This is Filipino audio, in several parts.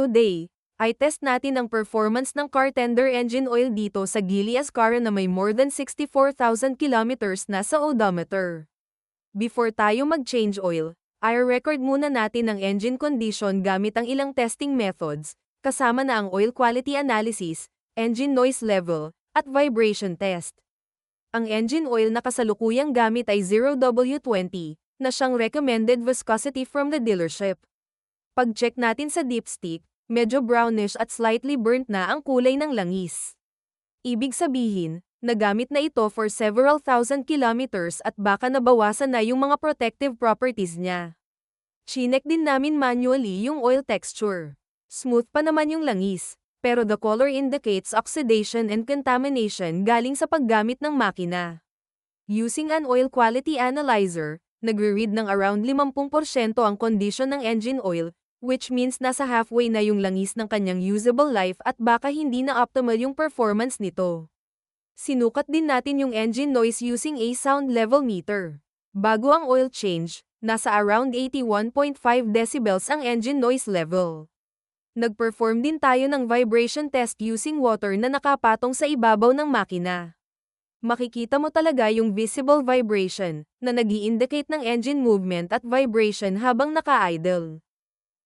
Today, ay test natin ang performance ng Cartender engine oil dito sa Geely Ascara na may more than 64,000 kilometers na sa odometer. Before tayo mag-change oil, ay record muna natin ang engine condition gamit ang ilang testing methods, kasama na ang oil quality analysis, engine noise level, at vibration test. Ang engine oil na kasalukuyang gamit ay 0W20, na siyang recommended viscosity from the dealership. Pag-check natin sa dipstick, medyo brownish at slightly burnt na ang kulay ng langis. Ibig sabihin, nagamit na ito for several thousand kilometers at baka nabawasan na yung mga protective properties niya. Chinek din namin manually yung oil texture. Smooth pa naman yung langis, pero the color indicates oxidation and contamination galing sa paggamit ng makina. Using an oil quality analyzer, nagre-read ng around 50% ang condition ng engine oil, which means nasa halfway na yung langis ng kanyang usable life at baka hindi na optimal yung performance nito. Sinukat din natin yung engine noise using a sound level meter. Bago ang oil change, nasa around 81.5 decibels ang engine noise level. Nag-perform din tayo ng vibration test using water na nakapatong sa ibabaw ng makina. Makikita mo talaga yung visible vibration na nag-i-indicate ng engine movement at vibration habang naka-idle.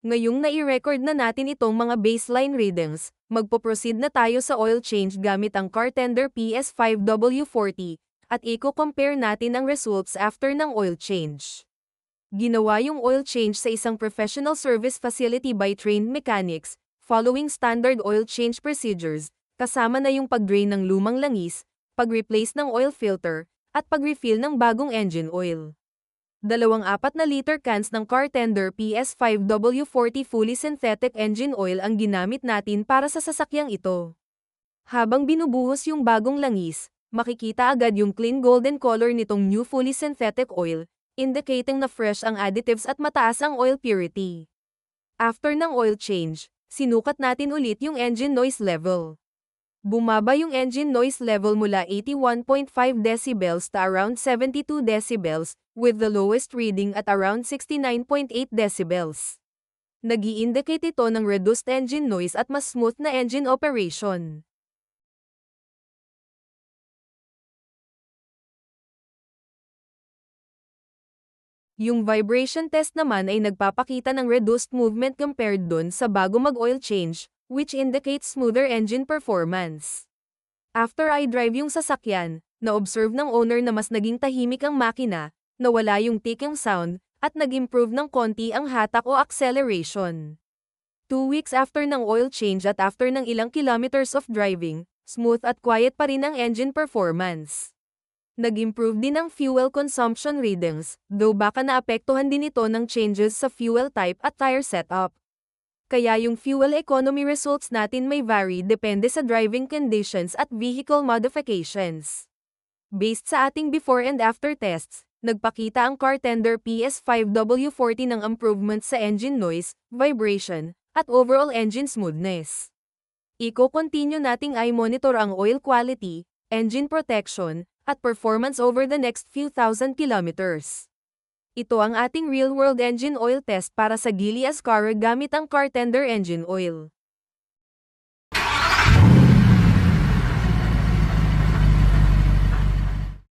Ngayong nai-record na natin itong mga baseline readings, magpo-proceed na tayo sa oil change gamit ang Cartender PS5W40 at i-compare natin ang results after ng oil change. Ginawa yung oil change sa isang professional service facility by trained mechanics, following standard oil change procedures, kasama na yung pag-drain ng lumang langis, pag-replace ng oil filter, at pag-refill ng bagong engine oil. 2.4 liter cans ng Cartender PS5W40 fully synthetic engine oil ang ginamit natin para sa sasakyang ito. Habang binubuhos yung bagong langis, makikita agad yung clean golden color nitong new fully synthetic oil, indicating na fresh ang additives at mataas ang oil purity. After ng oil change, sinukat natin ulit yung engine noise level. Bumaba yung engine noise level mula 81.5 decibels to around 72 decibels, with the lowest reading at around 69.8 decibels. Nag-i-indicate ito ng reduced engine noise at mas smooth na engine operation. Yung vibration test naman ay nagpapakita ng reduced movement compared dun sa bago mag-oil change, which indicates smoother engine performance. After I drive yung sasakyan, na-observe ng owner na mas naging tahimik ang makina, nawala yung ticking sound, at nag-improve ng konti ang hatak o acceleration. 2 weeks after ng oil change at after ng ilang kilometers of driving, smooth at quiet pa rin ang engine performance. Nag-improve din ang fuel consumption readings, though baka naapektuhan din ito ng changes sa fuel type at tire setup. Kaya yung fuel economy results natin may vary depende sa driving conditions at vehicle modifications. Based sa ating before and after tests, nagpakita ang Cartender PS5W40 ng improvements sa engine noise, vibration, at overall engine smoothness. Iko-continue nating i-monitor ang oil quality, engine protection, at performance over the next few thousand kilometers. Ito ang ating real-world engine oil test para sa Geely Ascara gamit ang Cartender engine oil.